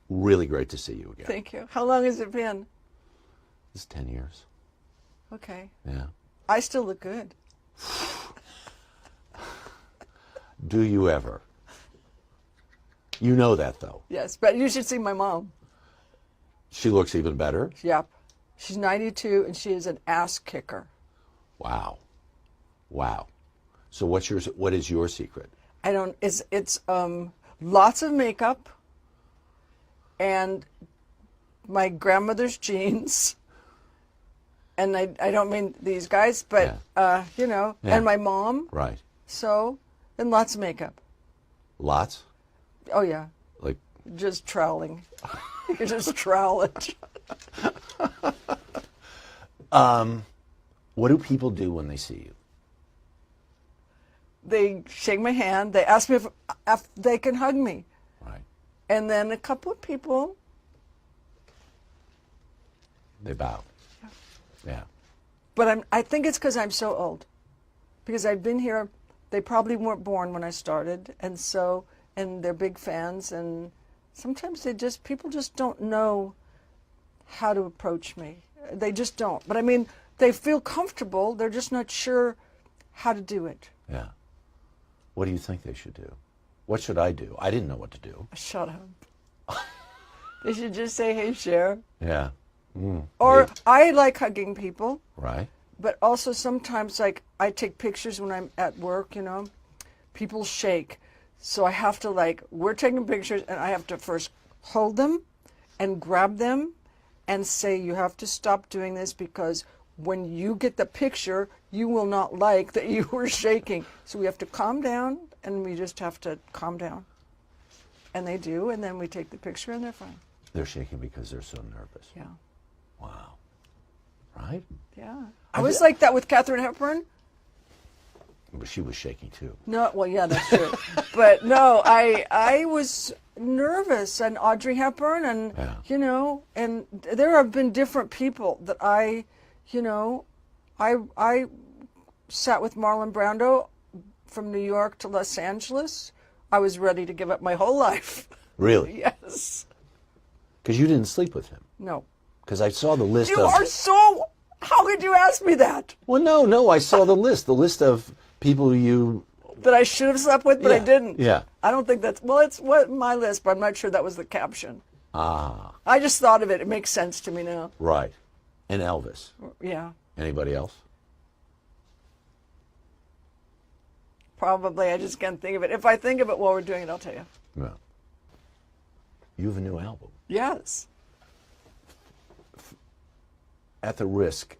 Really great to see you again. Thank you. How long has it been? It's 10 years. Okay. Yeah. I still look good. Do you ever? You know that, though. Yes, but you should see my mom. She looks even better. Yep. She's 92 and she is an ass kicker. Wow. Wow. So what is your secret? It's lots of makeup and my grandmother's jeans. And I don't mean these guys, but Yeah. and my mom. Right. So, and lots of makeup. Lots? Oh yeah. Like Just troweling. You can just trowel it. what do people do when they see you? They shake my hand. They ask me if they can hug me. Right. And then a couple of people. They bow. Yeah. But I think it's because I'm so old. Because I've been here, they probably weren't born when I started. And they're big fans. And sometimes people just don't know how to approach me. They just don't. But I mean, they feel comfortable. They're just not sure how to do it. Yeah. What do you think they should do? What should I do? I didn't know what to do. Shut up. They should just say, hey, Cher. Yeah. Or I like hugging people. Right. But also sometimes, like, I take pictures when I'm at work, people shake. So I have to, we're taking pictures, and I have to first hold them and grab them and say, you have to stop doing this because when you get the picture, you will not like that you were shaking. So we have to calm down, and we just have to calm down. And they do, and then we take the picture, and they're fine. They're shaking because they're so nervous. Yeah. Wow. Right? Yeah. I was like that with Katharine Hepburn. But she was shaking too. No, well, yeah, that's true. But no, I was nervous, and Audrey Hepburn, and and there have been different people that I sat with Marlon Brando from New York to Los Angeles. I was ready to give up my whole life. Really? Yes. Because you didn't sleep with him. No. Because I saw the list You are so. How could you ask me that? Well, no, I saw the list of people you. That I should have slept with, but I didn't. Yeah. I don't think that's. Well, it's my list, but I'm not sure that was the caption. Ah. I just thought of it. It makes sense to me now. Right. And Elvis. Yeah. Anybody else? Probably. I just can't think of it. If I think of it while we're doing it, I'll tell you. No. You have a new album. Yes. At the risk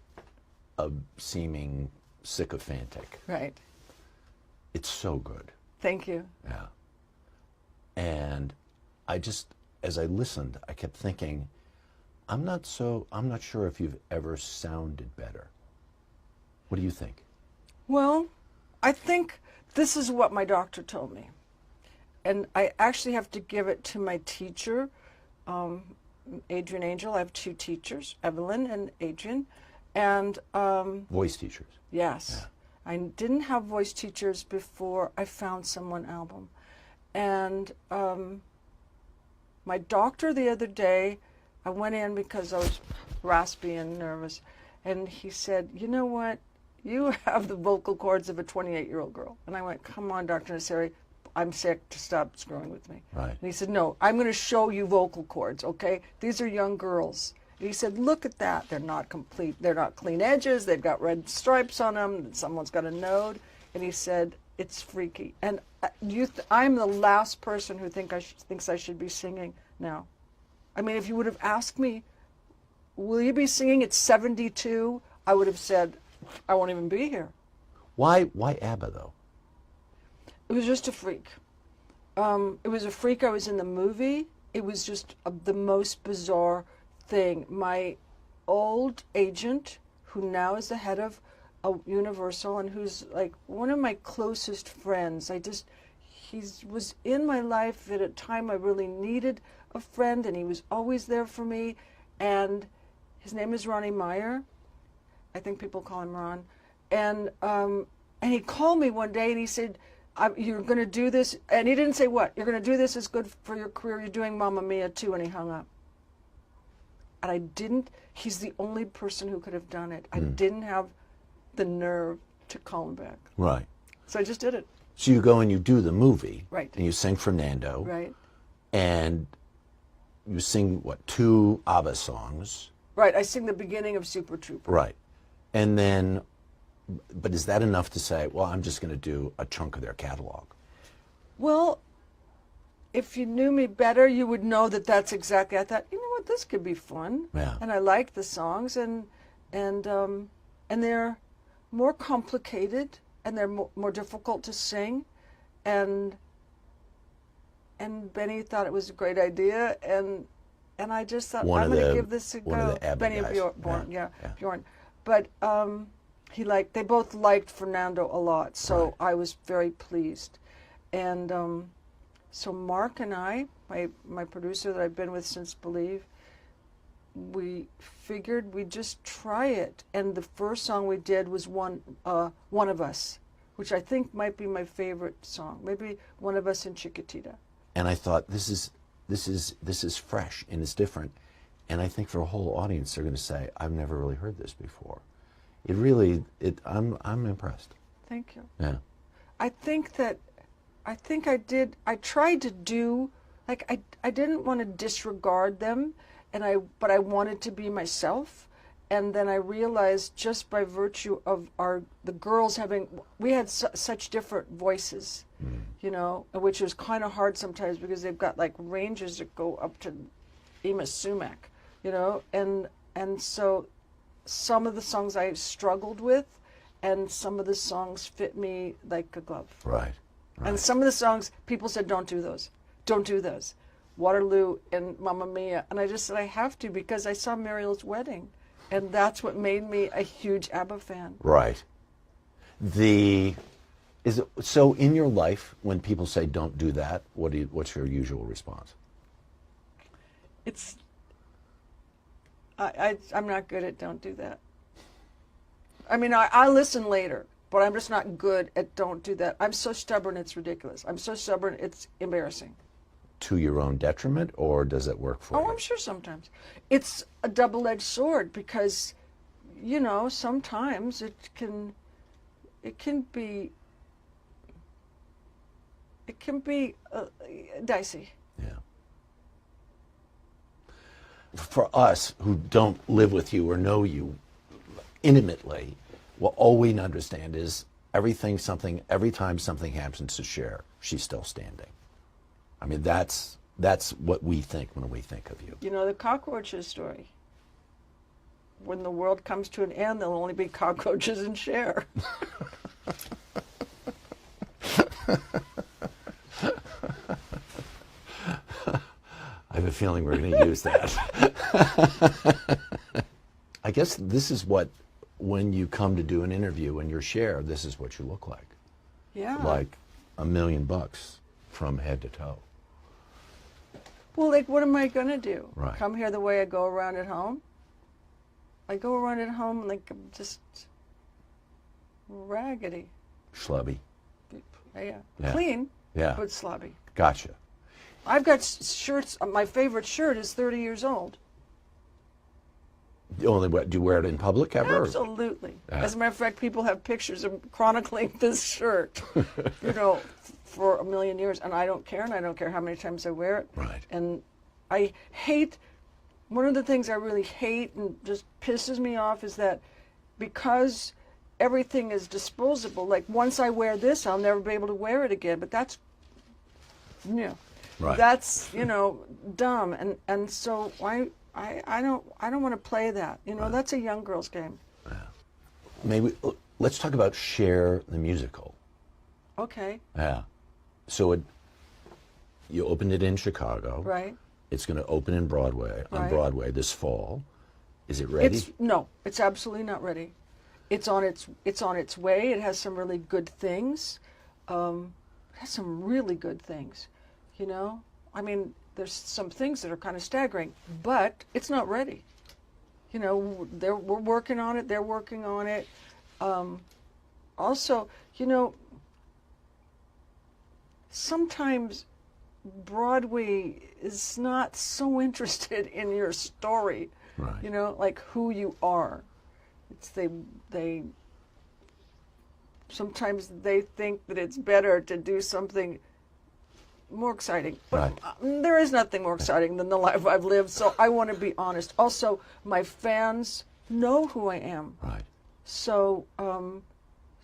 of seeming sycophantic. Right. It's so good. Thank you. Yeah. And as I listened, I kept thinking, I'm not sure if you've ever sounded better. What do you think? Well, I think this is what my doctor told me. And I actually have to give it to my teacher, Adrian Angel. I have two teachers, Evelyn and Adrian. And voice teachers. Yes. Yeah. I didn't have voice teachers before I found Someone album. And my doctor the other day, I went in because I was raspy and nervous, and he said, you know what? You have the vocal cords of a 28-year-old girl. And I went, come on, Dr. Nasseri, I'm sick, to stop screwing with me. Right. And he said, no, I'm going to show you vocal cords, okay? These are young girls. And he said, look at that. They're not complete. They're not clean edges. They've got red stripes on them. Someone's got a node. And he said, it's freaky. And I'm the last person who thinks I should be singing now. I mean, if you would have asked me, will you be singing at 72? I would have said, I won't even be here. Why ABBA, though? It was just a freak. It was a freak. I was in the movie. It was just the most bizarre thing. My old agent, who now is the head of Universal and who's like one of my closest friends, he was in my life at a time I really needed a friend, and he was always there for me. And his name is Ronnie Meyer. I think people call him Ron. And he called me one day and he said, You're going to do this, and he didn't say what. You're going to do this. It's good for your career. You're doing Mamma Mia too, and he hung up. And I didn't. He's the only person who could have done it. I didn't have the nerve to call him back. Right. So I just did it. So you go and you do the movie. Right. And you sing Fernando. Right. And you sing, what, 2 ABBA songs? Right. I sing the beginning of Super Trooper. Right. And then, but is that enough to say, well, I'm just going to do a chunk of their catalog? Well, if you knew me better, you would know that that's exactly. I thought, you know what, this could be fun. Yeah. And I like the songs, and they're more complicated, and they're more difficult to sing, and Benny thought it was a great idea, and I just thought, I'm going to give this a go. One of the ABBA Benny guys. Bjorn, Bjorn. But they both liked Fernando a lot, so Right. I was very pleased. And so Mark and I, my producer that I've been with since Believe, we figured we'd just try it. And the first song we did was One of Us, which I think might be my favorite song. Maybe One of Us in Chiquitita. And I thought, this is fresh and it's different. And I think for a whole audience, they're going to say, I've never really heard this before. I'm impressed. Thank you. Yeah. I tried to do, like, I didn't want to disregard them, but I wanted to be myself. And then I realized, just by virtue of the girls we had such different voices, you know, which was kind of hard sometimes because they've got like ranges that go up to Ema Sumac, you know, and so some of the songs I struggled with, and some of the songs fit me like a glove. Right. And some of the songs, people said, don't do those. Don't do those. Waterloo and Mamma Mia. And I just said, I have to, because I saw Muriel's Wedding. And that's what made me a huge ABBA fan. Right. So in your life, when people say don't do that, what's your usual response? I'm not good at don't do that. I mean, I listen later, but I'm just not good at don't do that. I'm so stubborn, it's ridiculous. I'm so stubborn, it's embarrassing. To your own detriment, or does it work for you? Oh, I'm sure sometimes. It's a double-edged sword because, you know, sometimes it can be dicey. Yeah. For us who don't live with you or know you intimately, well, all we understand is every time something happens to Cher, she's still standing. I mean, that's what we think when we think of you. You know, the cockroaches story. When the world comes to an end, there'll only be cockroaches and Cher. I have a feeling we're going to use that. I guess this is what, when you come to do an interview and you're Cher, this is what you look like. Yeah. Like $1 million from head to toe. Well, like, what am I going to do? Right. Come here the way I go around at home? I go around at home like I'm just raggedy. Schlubby. Yeah. Yeah. Clean, Yeah. but slobby. Gotcha. I've got shirts. My favorite shirt is 30 years old. Do you wear it in public ever? Absolutely. Yeah. As a matter of fact, people have pictures of chronicling this shirt, you know, for a million years, and I don't care, and I don't care how many times I wear it. Right. And I hate, one of the things I really hate and just pisses me off is that because everything is disposable, like once I wear this, I'll never be able to wear it again, but that's, you know, Right. that's, you know, dumb. And so I don't want to play that. You know, Right. that's a young girl's game. Maybe let's talk about Cher the musical. Okay. Yeah. So you opened it in Chicago. Right. It's going to open on Right. Broadway this fall. Is it ready? No, it's absolutely not ready. It's on its way. It has some really good things. It has some really good things. You know, I mean, there's some things that are kind of staggering, but it's not ready. You know, we're working on it. They're working on it. Also, you know, sometimes Broadway is not so interested in your story, Right. you know, like who you are. It's they sometimes they think that it's better to do something more exciting. But Right. there is nothing more exciting than the life I've lived, so I want to be honest. Also, my fans know who I am. Right. So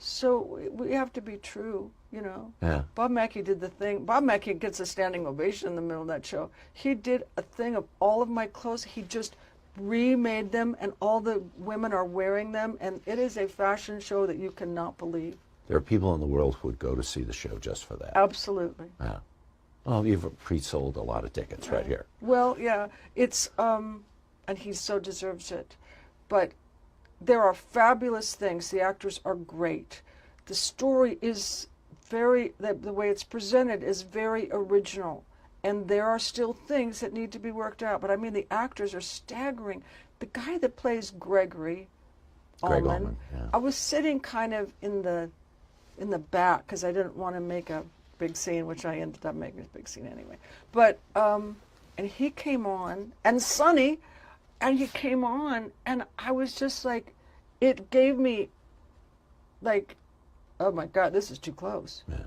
so we have to be true, you know. Yeah. Bob Mackie did the thing. Bob Mackie gets a standing ovation in the middle of that show. He did a thing of all of my clothes. He just remade them, and all the women are wearing them, and it is a fashion show that you cannot believe. There are people in the world who would go to see the show just for that. Absolutely. Yeah. Well, you've pre-sold a lot of tickets right here. Well, yeah, it's and he so deserves it. But there are fabulous things. The actors are great. The story is very, the way it's presented is very original. And there are still things that need to be worked out. But I mean, the actors are staggering. The guy that plays Gregory Greg Allman, Allman, yeah. I was sitting kind of in the back because I didn't want to make a big scene, which I ended up making a big scene anyway. But and he came on, and Sonny, and he came on, and I was just like, it gave me like, oh my God, this is too close. Yeah.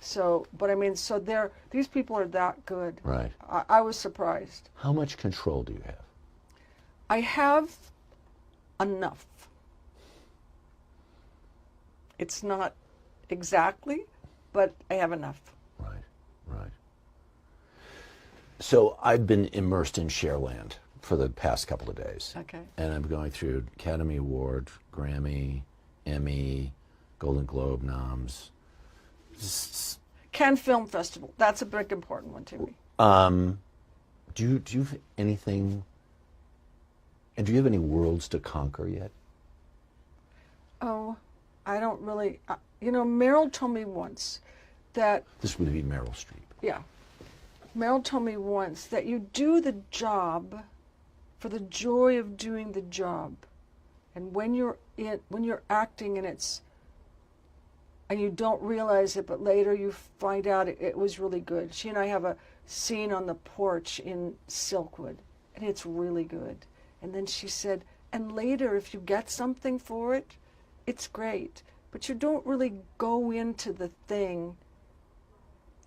So, but I mean, so these people are that good. Right. I was surprised. How much control do you have? I have enough. It's not exactly, but I have enough. Right. Right. So I've been immersed in Cherland for the past couple of days. Okay. And I'm going through Academy Award, Grammy, Emmy, Golden Globe noms. Cannes Film Festival. That's a big important one to me. Do you have anything, and do you have any worlds to conquer yet? Oh, I don't really. You know, Meryl told me once that. This would be Meryl Streep. Yeah. Meryl told me once that you do the job for the joy of doing the job, and when you're acting and you don't realize it, but later you find out it was really good. She and I have a scene on the porch in Silkwood, and it's really good. And then she said, and later if you get something for it, it's great. But you don't really go into the thing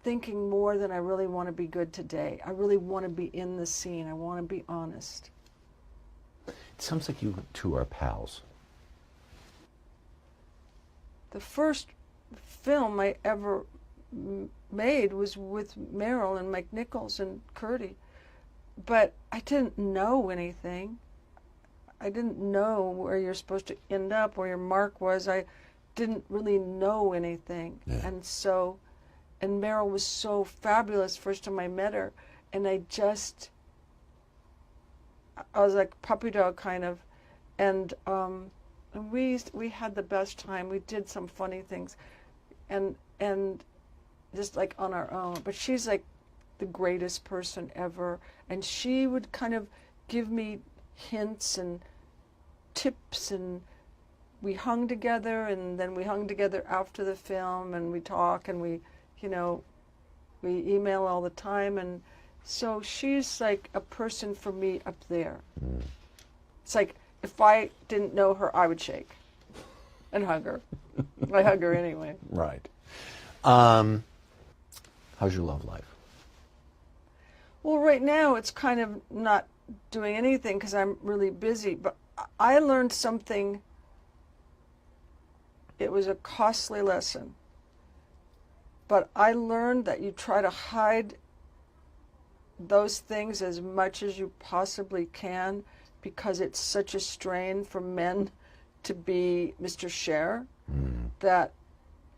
thinking more than I really want to be good today. I really want to be in the scene. I want to be honest. It sounds like you two are pals. The first film I ever made was with Meryl and Mike Nichols and Curdy, but I didn't know anything. I didn't know where you're supposed to end up, where your mark was. I didn't really know anything. Yeah. And Meryl was so fabulous first time I met her, and I was like puppy dog kind of, and we had the best time. We did some funny things, and just like on our own. But she's like the greatest person ever, and she would kind of give me hints and tips, and we hung together, and then we hung together after the film, and we talk, and we email all the time, and so she's like a person for me up there. Mm. It's like if I didn't know her, I would shake and hug her. I hug her anyway. Right. How's your love life? Well, right now it's kind of not doing anything because I'm really busy, but I learned something. It was a costly lesson, but I learned that you try to hide those things as much as you possibly can because it's such a strain for men to be Mr. Cher that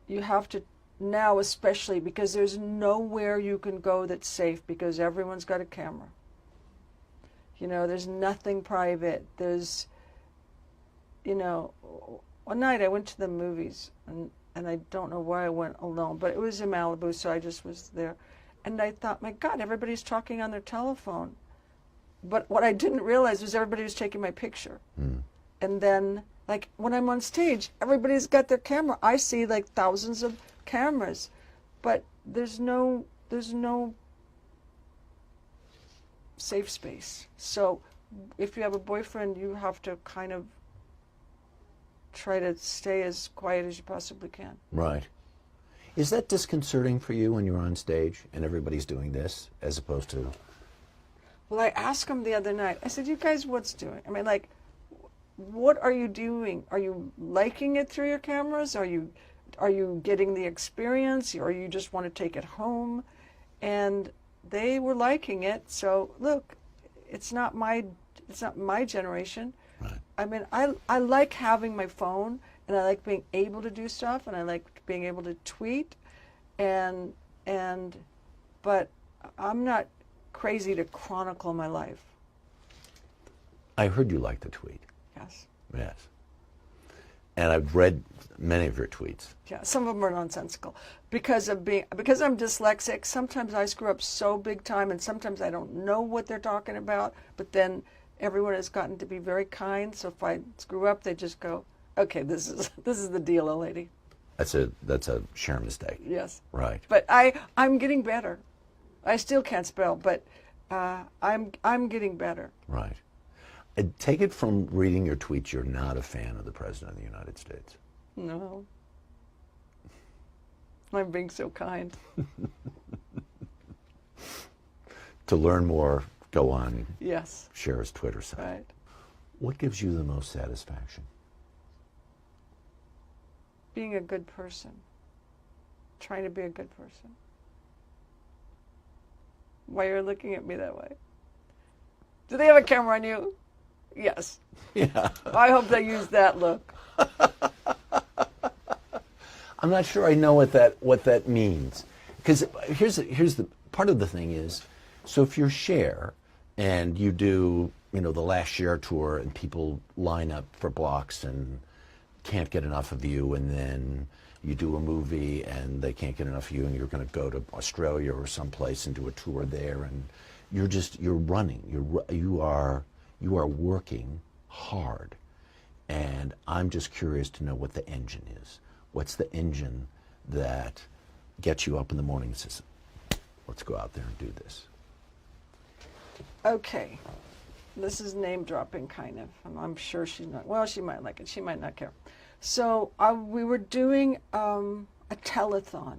you have to now, especially because there's nowhere you can go that's safe because everyone's got a camera. You know, there's nothing private. There's, you know, one night I went to the movies and I don't know why I went alone, but it was in Malibu, so I just was there. And I thought, my God, everybody's talking on their telephone. But what I didn't realize was everybody was taking my picture. Mm. And then, like, when I'm on stage, everybody's got their camera. I see, like, thousands of cameras. But there's no safe space. So if you have a boyfriend, you have to kind of try to stay as quiet as you possibly can. Right. Is that disconcerting for you when you're on stage and everybody's doing this as opposed to? Well, I asked him the other night, I said, you guys, what's doing? I mean, like, what are you doing? Are you liking it through your cameras? Are you getting the experience, or you just want to take it home? And they were liking it. So look, it's not my generation. Right. I mean, I like having my phone, and I like being able to do stuff, and I like being able to tweet, but I'm not crazy to chronicle my life. I heard you like to tweet. Yes. Yes. And I've read many of your tweets. Yeah, some of them are nonsensical because I'm dyslexic. Sometimes I screw up so big time, and sometimes I don't know what they're talking about. But then everyone has gotten to be very kind. So if I screw up, they just go, "Okay, this is the deal, old lady." That's a Cher mistake. Yes. Right. But I'm getting better. I still can't spell, but I'm getting better. Right. I take it from reading your tweets, you're not a fan of the President of the United States. No. I'm being so kind. To learn more, go on Yes. Cher's Twitter site. Right. What gives you the most satisfaction? Being a good person. Trying to be a good person. Why you're looking at me that way? Do they have a camera on you? Yes. Yeah. I hope they use that look. I'm not sure I know what that means. Because here's the part of the thing is, so if you're Cher and you do, the last Cher tour and people line up for blocks and can't get enough of you, and then you do a movie and they can't get enough of you, and you're going to go to Australia or someplace and do a tour there, and you're running, you are working hard, and I'm just curious to know what the engine is. What's the engine that gets you up in the morning and says, let's go out there and do this? Okay. This is name dropping kind of. And I'm sure she's not. Well, she might like it. She might not care. So we were doing a telethon,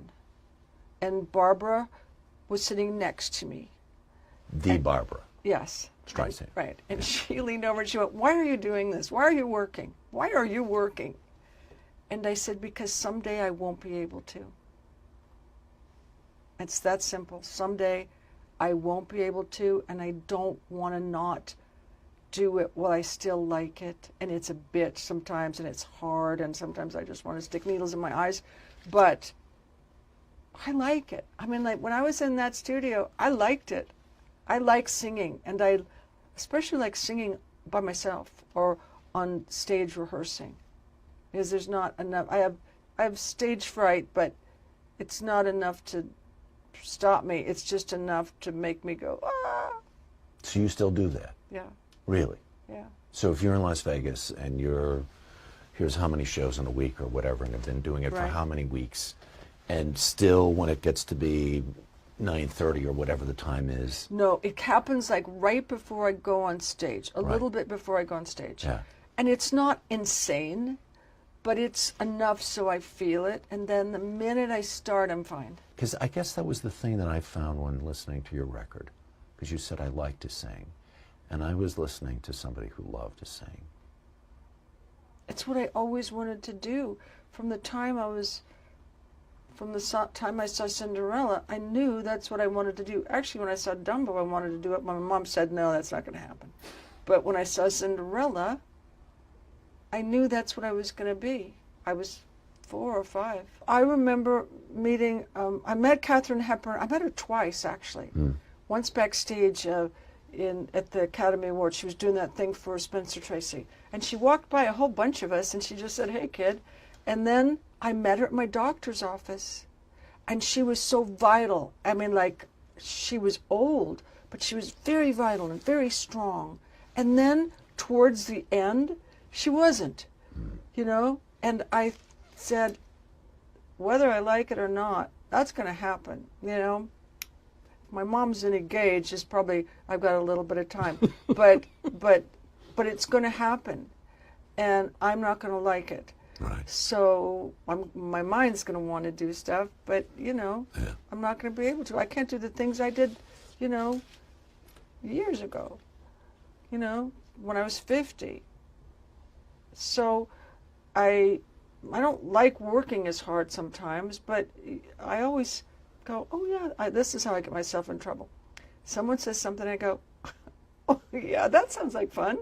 and Barbara was sitting next to me. Barbara. Yes. Streisand. Right. And she leaned over and she went, "Why are you doing this? Why are you working? Why are you working?" And I said, "Because someday I won't be able to." It's that simple. Someday I won't be able to, and I don't want to not do it while I still like it. And it's a bitch sometimes, and it's hard, and sometimes I just want to stick needles in my eyes. But I like it. I mean, like when I was in that studio, I liked it. I like singing, and I especially like singing by myself or on stage rehearsing, because there's not enough. I have stage fright, but it's not enough to stop me. It's just enough to make me go, ah. So you still do that? Yeah. Really? Yeah. So if you're in Las Vegas and here's how many shows in a week or whatever, and have been doing it for Right. how many weeks, and still when it gets to be 9:30 or whatever the time is. No, it happens like right before I go on stage, a Right. little bit before I go on stage. Yeah. And it's not insane, but it's enough so I feel it. And then the minute I start, I'm fine. Because I guess that was the thing that I found when listening to your record. Because you said I like to sing. And I was listening to somebody who loved to sing. It's what I always wanted to do. From the time I saw Cinderella, I knew that's what I wanted to do. Actually, when I saw Dumbo, I wanted to do it. My mom said, no, that's not going to happen. But when I saw Cinderella, I knew that's what I was going to be. I was 4 or 5. I remember meeting, I met Katharine Hepburn. I met her twice, actually. Once backstage at the Academy Awards. She was doing that thing for Spencer Tracy. And she walked by a whole bunch of us, and she just said, "Hey, kid." And then I met her at my doctor's office. And she was so vital. I mean, like, she was old, but she was very vital and very strong. And then towards the end, she wasn't, And I said, whether I like it or not, that's going to happen, you know. If my mom's engaged, it's probably, I've got a little bit of time, but it's going to happen, and I'm not going to like it. Right. So my mind's going to want to do stuff, but, you know, Yeah. I'm not going to be able to. I can't do the things I did, you know, years ago, you know, when I was 50. So I don't like working as hard sometimes, but I always go, oh yeah, this is how I get myself in trouble. Someone says something, I go, oh yeah, that sounds like fun.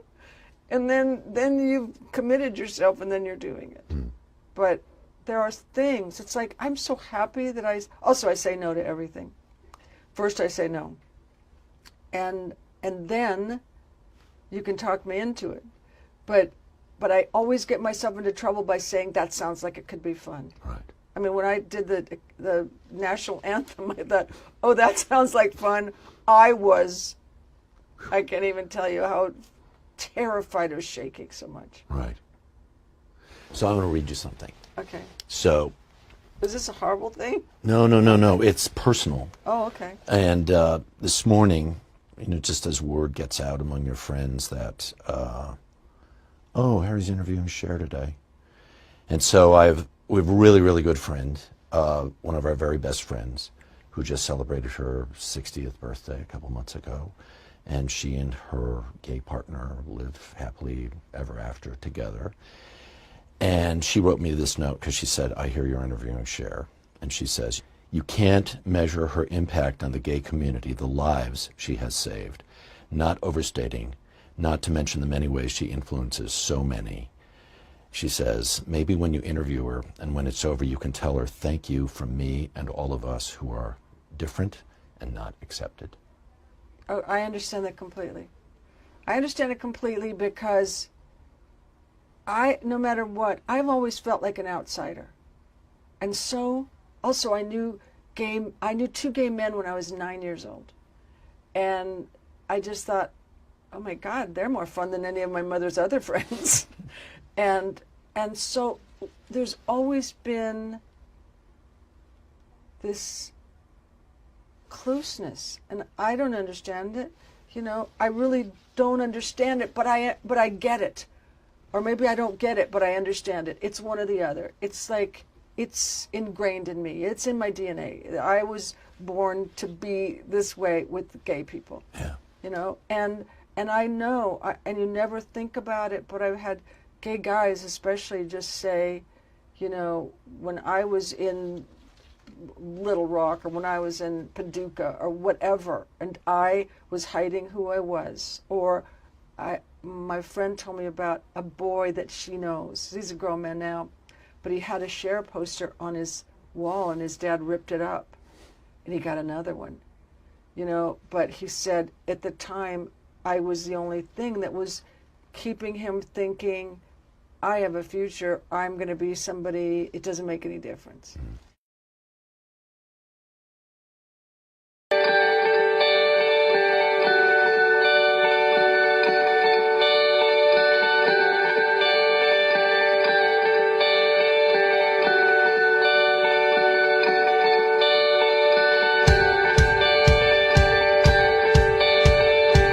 And then you've committed yourself, and then you're doing it. But there are things, it's like, I'm so happy that I say no to everything. First I say no. And then you can talk me into it. But I always get myself into trouble by saying that sounds like it could be fun. Right. I mean, when I did the national anthem, I thought, oh, that sounds like fun. I can't even tell you how terrified, I was shaking so much. Right. So I'm going to read you something. Okay. So. Is this a horrible thing? No. It's personal. Oh, okay. And this morning, you know, just as word gets out among your friends that, Harry's interviewing Cher today. And so we have a really, really good friend, one of our very best friends, who just celebrated her 60th birthday a couple months ago. And she and her gay partner live happily ever after together. And she wrote me this note because she said, I hear you're interviewing Cher. And she says, you can't measure her impact on the gay community, the lives she has saved, not overstating, not to mention the many ways she influences so many. She says, maybe when you interview her and when it's over, you can tell her thank you from me and all of us who are different and not accepted. Oh, I understand that completely. I understand it completely because no matter what, I've always felt like an outsider. And so, also I knew two gay men when I was 9 years old. And I just thought, oh my God, they're more fun than any of my mother's other friends. and so there's always been this closeness, and I don't understand it. You know, I really don't understand it, but I get it. Or maybe I don't get it, but I understand it. It's one or the other. It's like, it's ingrained in me. It's in my DNA. I was born to be this way with gay people. Yeah. You know, and I know, and you never think about it, but I've had gay guys especially just say, you know, when I was in Little Rock or when I was in Paducah or whatever, and I was hiding who I was, or my friend told me about a boy that she knows. He's a grown man now, but he had a Cher poster on his wall, and his dad ripped it up, and he got another one. You know, but he said at the time I was the only thing that was keeping him thinking, I have a future, I'm going to be somebody, it doesn't make any difference.